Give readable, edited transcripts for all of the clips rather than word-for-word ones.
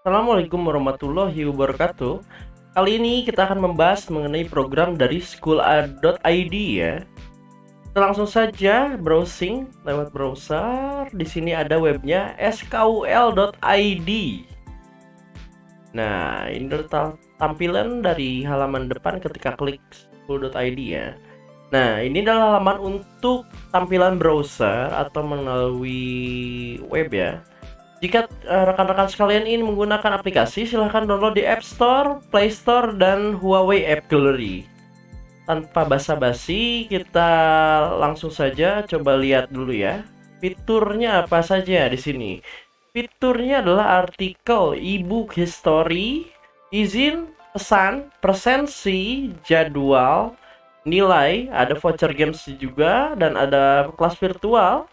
Assalamualaikum warahmatullahi wabarakatuh. Kali ini kita akan membahas mengenai program dari School.id ya. Kita langsung saja browsing lewat browser. Di sini ada webnya skul.id. Nah, ini adalah tampilan dari halaman depan ketika klik school.id ya. Nah, ini adalah halaman untuk tampilan browser atau melalui web ya. Jika rekan-rekan sekalian ingin menggunakan aplikasi, silahkan download di App Store, Play Store, dan Huawei App Gallery. Tanpa basa-basi, kita langsung saja coba lihat dulu ya. Fiturnya apa saja di sini? Fiturnya adalah artikel, e-book, history, izin, pesan, presensi, jadwal, nilai, ada voucher games juga, dan ada kelas virtual,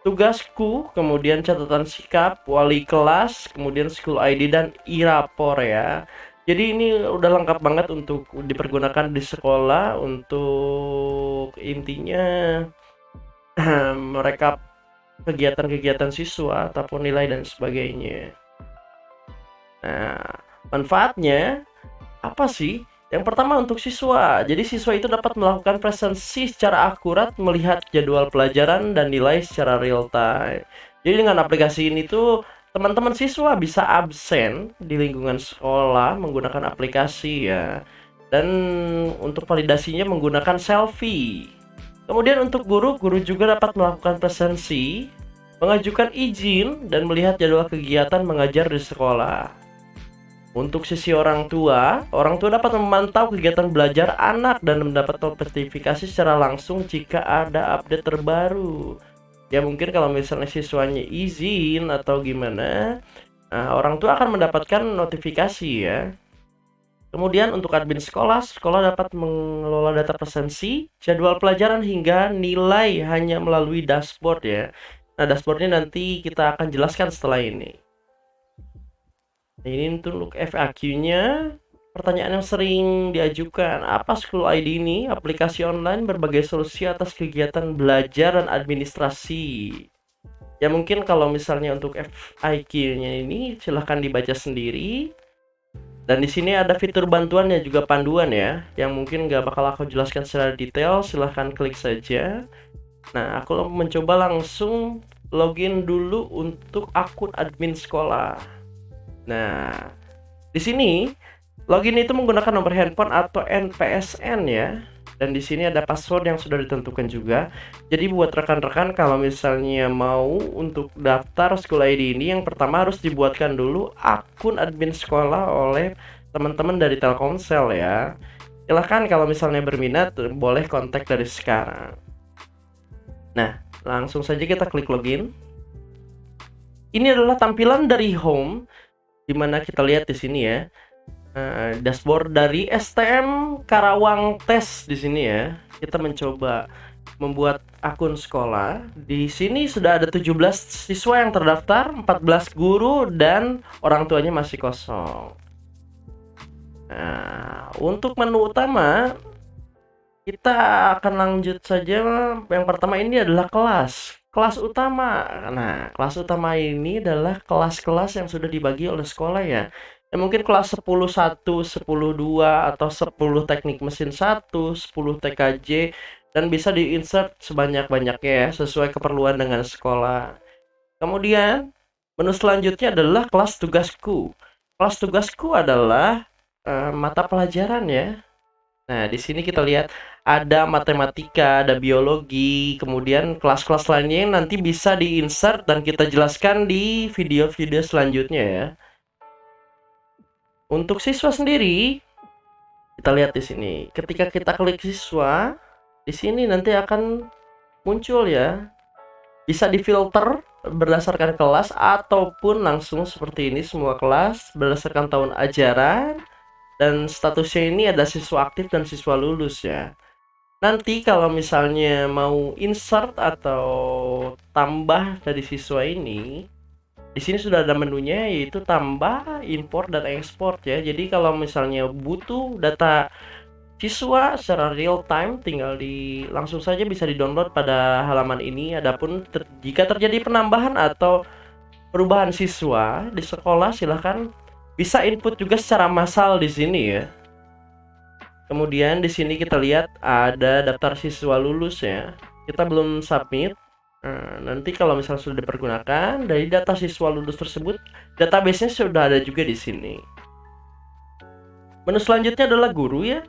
tugasku, kemudian catatan sikap, wali kelas, kemudian school ID dan e-rapor ya. Jadi ini udah lengkap banget untuk dipergunakan di sekolah untuk intinya mereka kegiatan-kegiatan siswa ataupun nilai dan sebagainya. Nah, manfaatnya apa sih? Yang pertama untuk siswa. Jadi siswa itu dapat melakukan presensi secara akurat, melihat jadwal pelajaran dan nilai secara real time. Jadi dengan aplikasi ini tuh teman-teman siswa bisa absen di lingkungan sekolah menggunakan aplikasi ya. Dan untuk validasinya menggunakan selfie. Kemudian untuk guru, guru juga dapat melakukan presensi, mengajukan izin dan melihat jadwal kegiatan mengajar di sekolah. Untuk sisi orang tua dapat memantau kegiatan belajar anak dan mendapat notifikasi secara langsung jika ada update terbaru. Ya mungkin kalau misalnya siswanya izin atau gimana, nah, orang tua akan mendapatkan notifikasi ya. Kemudian untuk admin sekolah, sekolah dapat mengelola data presensi, jadwal pelajaran hingga nilai hanya melalui dashboard ya. Nah, dashboardnya nanti kita akan jelaskan setelah ini. Ini untuk FAQ-nya, pertanyaan yang sering diajukan, apa School ID ini? Aplikasi online berbagai solusi atas kegiatan belajar dan administrasi. Ya mungkin kalau misalnya untuk FAQ-nya ini silahkan dibaca sendiri. Dan di sini ada fitur bantuan dan juga panduan ya, yang mungkin nggak bakal aku jelaskan secara detail. Silahkan klik saja. Nah, aku mencoba langsung login dulu untuk akun admin sekolah. Nah, di sini login itu menggunakan nomor handphone atau NPSN ya. Dan di sini ada password yang sudah ditentukan juga. Jadi buat rekan-rekan kalau misalnya mau untuk daftar School ID ini, yang pertama harus dibuatkan dulu akun admin sekolah oleh teman-teman dari Telkomsel ya. Silahkan kalau misalnya berminat boleh kontak dari sekarang. Nah, langsung saja kita klik login. Ini adalah tampilan dari home, dimana kita lihat di sini ya. Dashboard dari STM Karawang Tes di sini ya. Kita mencoba membuat akun sekolah. Di sini sudah ada 17 siswa yang terdaftar, 14 guru dan orang tuanya masih kosong. Nah, untuk menu utama kita akan lanjut saja. Yang pertama ini adalah kelas. Kelas utama. Nah, kelas utama ini adalah kelas-kelas yang sudah dibagi oleh sekolah ya. Ya mungkin kelas 10.1, 10.2 atau 10 teknik mesin 1, 10 TKJ dan bisa diinsert sebanyak-banyaknya ya sesuai keperluan dengan sekolah. Kemudian menu selanjutnya adalah kelas tugasku. Kelas tugasku adalah mata pelajaran ya. Nah, di sini kita lihat ada matematika, ada biologi, kemudian kelas-kelas lainnya yang nanti bisa diinsert dan kita jelaskan di video-video selanjutnya ya. Untuk siswa sendiri, kita lihat di sini. Ketika kita klik siswa, di sini nanti akan muncul ya. Bisa difilter berdasarkan kelas ataupun langsung seperti ini semua kelas berdasarkan tahun ajaran, dan statusnya ini ada siswa aktif dan siswa lulus ya. Nanti kalau misalnya mau insert atau tambah dari siswa ini, di sini sudah ada menunya yaitu tambah, import dan ekspor ya. Jadi kalau misalnya butuh data siswa secara real time tinggal langsung saja bisa di-download pada halaman ini. Adapun jika terjadi penambahan atau perubahan siswa di sekolah, silahkan bisa input juga secara massal di sini ya. Kemudian di sini kita lihat ada daftar siswa lulus ya. Kita belum submit. Nah, nanti kalau misalnya sudah dipergunakan dari data siswa lulus tersebut, database-nya sudah ada juga di sini. Menu selanjutnya adalah guru ya.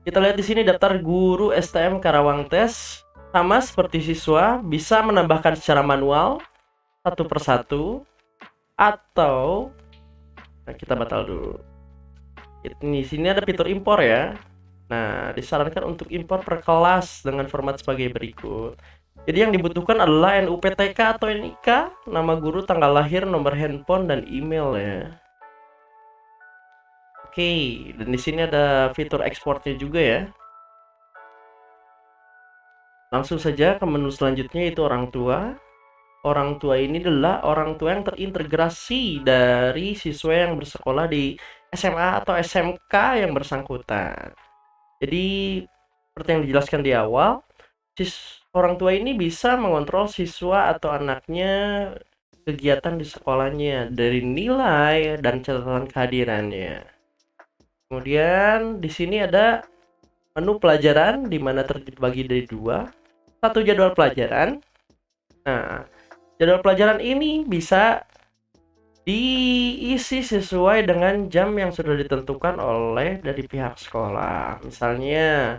Kita lihat di sini daftar guru STM Karawang Tes. Sama seperti siswa, bisa menambahkan secara manual satu persatu atau kita batal dulu. Di sini ada fitur impor ya. Nah, disarankan untuk impor per kelas dengan format sebagai berikut. Jadi yang dibutuhkan adalah NUPTK atau NIK, nama guru, tanggal lahir, nomor handphone, dan email ya. Oke, dan di sini ada fitur ekspornya juga ya. Langsung saja ke menu selanjutnya, yaitu orang tua. Orang tua ini adalah orang tua yang terintegrasi dari siswa yang bersekolah di SMA atau SMK yang bersangkutan. Jadi seperti yang dijelaskan di awal, orang tua ini bisa mengontrol siswa atau anaknya kegiatan di sekolahnya dari nilai dan catatan kehadirannya. Kemudian di sini ada menu pelajaran di mana terbagi dari dua. Satu jadwal pelajaran. Nah, jadwal pelajaran ini bisa diisi sesuai dengan jam yang sudah ditentukan oleh dari pihak sekolah. Misalnya,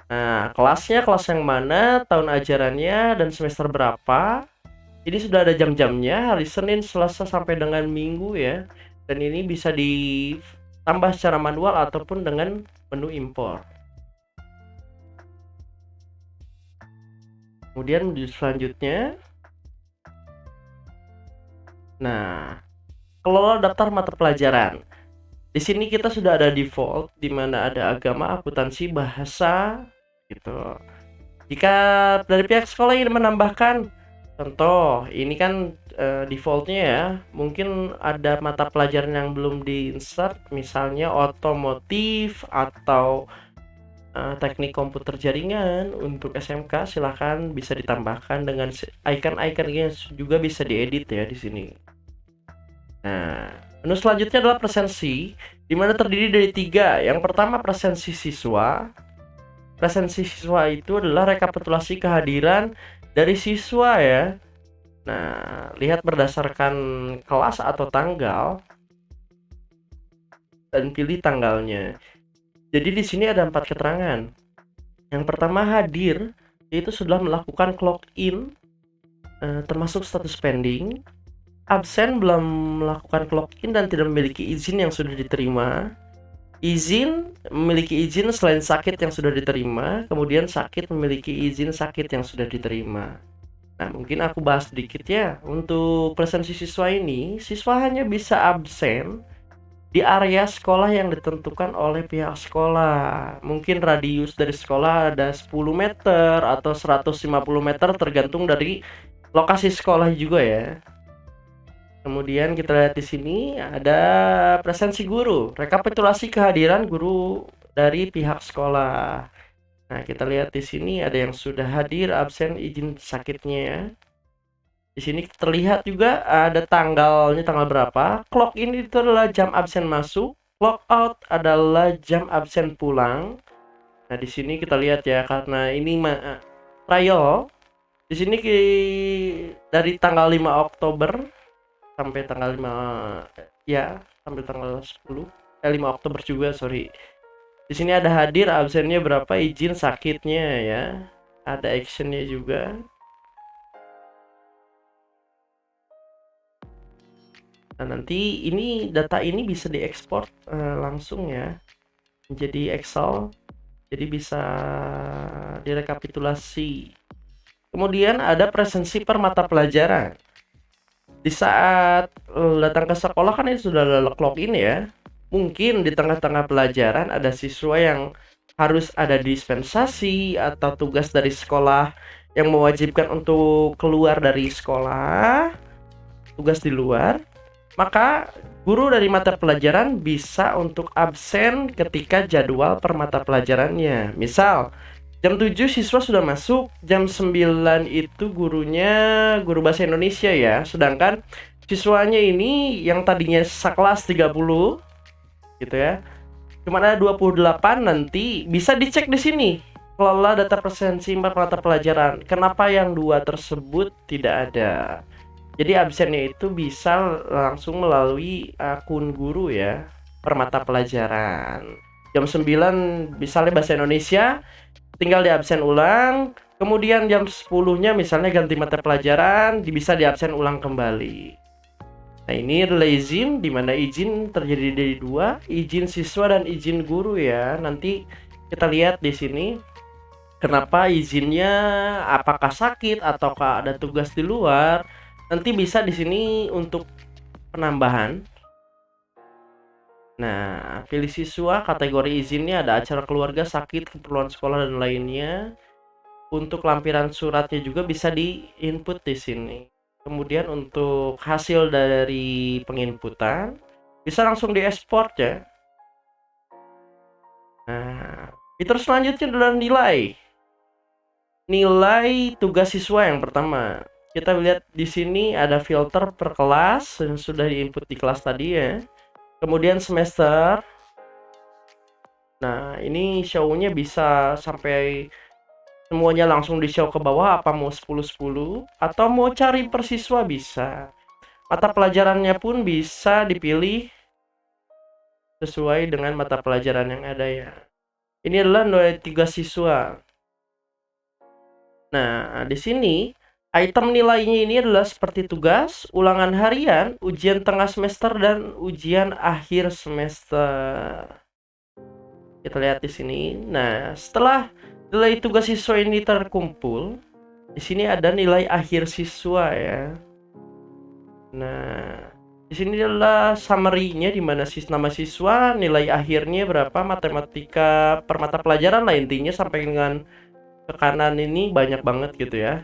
nah, kelasnya kelas yang mana, tahun ajarannya, dan semester berapa. Ini sudah ada jam-jamnya, hari Senin, Selasa, sampai dengan Minggu ya. Dan ini bisa ditambah secara manual ataupun dengan menu impor. Kemudian selanjutnya, nah, kelola daftar mata pelajaran. Di sini kita sudah ada default di mana ada agama, akuntansi, bahasa gitu. Jika dari pihak sekolah ingin menambahkan, contoh ini kan defaultnya ya, mungkin ada mata pelajaran yang belum diinsert, misalnya otomotif atau teknik komputer jaringan untuk SMK, silahkan bisa ditambahkan dengan icon-iconnya, juga bisa diedit ya di sini. Nah, menu selanjutnya adalah presensi, di mana terdiri dari tiga. Yang pertama presensi siswa. Presensi siswa itu adalah rekapitulasi kehadiran dari siswa ya. Nah, lihat berdasarkan kelas atau tanggal dan pilih tanggalnya. Jadi di sini ada 4 keterangan. Yang pertama hadir, yaitu sudah melakukan clock in, termasuk status pending. Absen, belum melakukan clock in dan tidak memiliki izin yang sudah diterima. Izin, memiliki izin selain sakit yang sudah diterima. Kemudian sakit, memiliki izin sakit yang sudah diterima. Nah, mungkin aku bahas sedikit ya. Untuk presensi siswa ini, siswa hanya bisa absen di area sekolah yang ditentukan oleh pihak sekolah. Mungkin radius dari sekolah ada 10 meter atau 150 meter, tergantung dari lokasi sekolah juga ya. Kemudian kita lihat di sini ada presensi guru, rekapitulasi kehadiran guru dari pihak sekolah. Nah, kita lihat di sini ada yang sudah hadir, absen, izin sakitnya ya. Di sini terlihat juga ada tanggalnya, tanggal berapa. Clock in itu adalah jam absen masuk, clock out adalah jam absen pulang. Nah, di sini kita lihat ya, karena ini trial. Di sini dari tanggal 5 Oktober sampai tanggal 5 ya, sampai tanggal 10 5 Oktober juga, sorry. Di sini ada hadir, absennya berapa, izin sakitnya ya. Ada actionnya juga. Nah, nanti ini data ini bisa diekspor langsung ya menjadi Excel, jadi bisa direkapitulasi. Kemudian ada presensi per mata pelajaran. Di saat datang ke sekolah kan ini sudah ada clock in ya. Mungkin di tengah-tengah pelajaran ada siswa yang harus ada dispensasi atau tugas dari sekolah yang mewajibkan untuk keluar dari sekolah, tugas di luar. Maka guru dari mata pelajaran bisa untuk absen ketika jadwal per mata pelajarannya. Misal, Jam 7 siswa sudah masuk, jam 9 itu gurunya guru bahasa Indonesia ya. Sedangkan siswanya ini yang tadinya sekelas 30 gitu ya. Cuma ada 28 nanti bisa dicek di sini. Kelola data presensi 4 mata pelajaran. Kenapa yang dua tersebut tidak ada? Jadi absennya itu bisa langsung melalui akun guru ya, per mata pelajaran. Jam 9 misalnya bahasa Indonesia, tinggal di absen ulang. Kemudian jam 10-nya misalnya ganti mata pelajaran, bisa di absen ulang kembali. Nah, ini adalah izin, di mana izin terjadi dari dua, izin siswa dan izin guru ya. Nanti kita lihat di sini kenapa izinnya, apakah sakit ataukah ada tugas di luar. Nanti bisa di sini untuk penambahan. Nah, pilih siswa, kategori izinnya ada acara keluarga, sakit, keperluan sekolah dan lainnya. Untuk lampiran suratnya juga bisa di-input di sini. Kemudian untuk hasil dari penginputan bisa langsung diekspor ya. Nah, fitur selanjutnya adalah nilai. Nilai tugas siswa yang pertama. Kita lihat di sini ada filter per kelas yang sudah diinput di kelas tadi ya. Kemudian semester. Nah, ini show-nya bisa sampai semuanya langsung di show ke bawah, apa mau 10-10 atau mau cari per siswa bisa. Mata pelajarannya pun bisa dipilih sesuai dengan mata pelajaran yang ada ya. Ini adalah nilai tugas siswa. Nah, di sini item nilainya ini adalah seperti tugas, ulangan harian, ujian tengah semester dan ujian akhir semester. Kita lihat di sini. Nah, setelah nilai tugas siswa ini terkumpul, di sini ada nilai akhir siswa ya. Nah, di sini adalah summary-nya di mana nama siswa, nilai akhirnya berapa, matematika per mata pelajaran lah intinya sampai dengan ke kanan ini banyak banget gitu ya.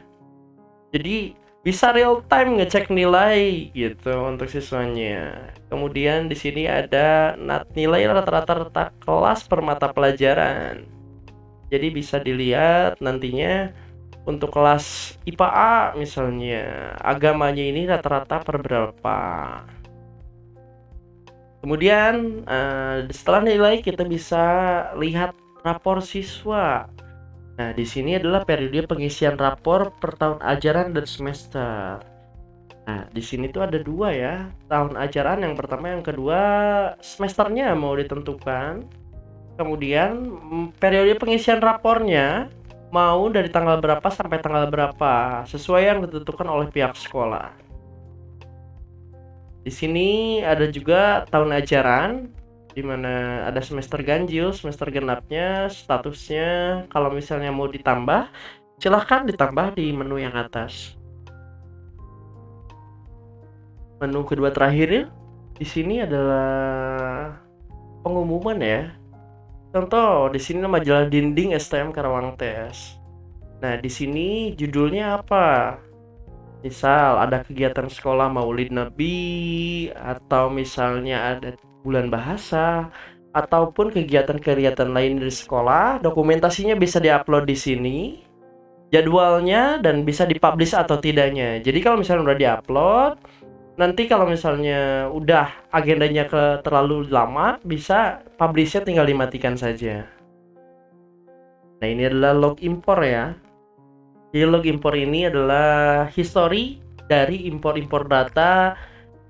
Jadi bisa real time ngecek nilai gitu untuk siswanya. Kemudian di sini ada nilai rata-rata kelas per mata pelajaran. Jadi bisa dilihat nantinya untuk kelas IPA A misalnya, agamanya ini rata-rata per berapa. Kemudian setelah nilai kita bisa lihat rapor siswa. Nah, di sini adalah periode pengisian rapor per tahun ajaran dan semester. Nah, di sini tuh ada dua ya, tahun ajaran yang pertama, yang kedua semesternya mau ditentukan. Kemudian periode pengisian rapornya mau dari tanggal berapa sampai tanggal berapa, sesuai yang ditentukan oleh pihak sekolah. Di sini ada juga tahun ajaran, di mana ada semester ganjil, semester genapnya, statusnya. Kalau misalnya mau ditambah, silahkan ditambah di menu yang atas. Menu kedua terakhir di sini adalah pengumuman ya. Contoh di sini majalah dinding STM Karawang Tes. Nah, di sini judulnya apa? Misal ada kegiatan sekolah Maulid Nabi, atau misalnya ada bulan bahasa, ataupun kegiatan-kegiatan lain dari sekolah, dokumentasinya bisa diupload di sini, jadwalnya, dan bisa dipublish atau tidaknya. Jadi kalau misalnya udah diupload, nanti kalau misalnya udah agendanya terlalu lama, bisa publishnya tinggal dimatikan saja. Nah, ini adalah log impor ya. Jadi log impor ini adalah history dari impor-impor data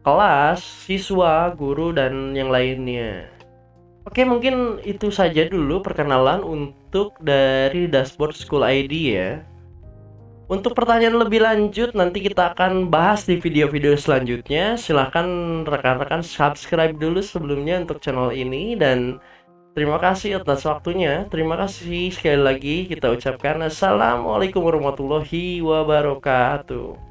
kelas, siswa, guru, dan yang lainnya. Oke, mungkin itu saja dulu perkenalan untuk dari dashboard School ID ya. Untuk pertanyaan lebih lanjut nanti kita akan bahas di video-video selanjutnya. Silahkan rekan-rekan subscribe dulu sebelumnya untuk channel ini, dan terima kasih atas waktunya. Terima kasih sekali lagi kita ucapkan assalamualaikum warahmatullahi wabarakatuh.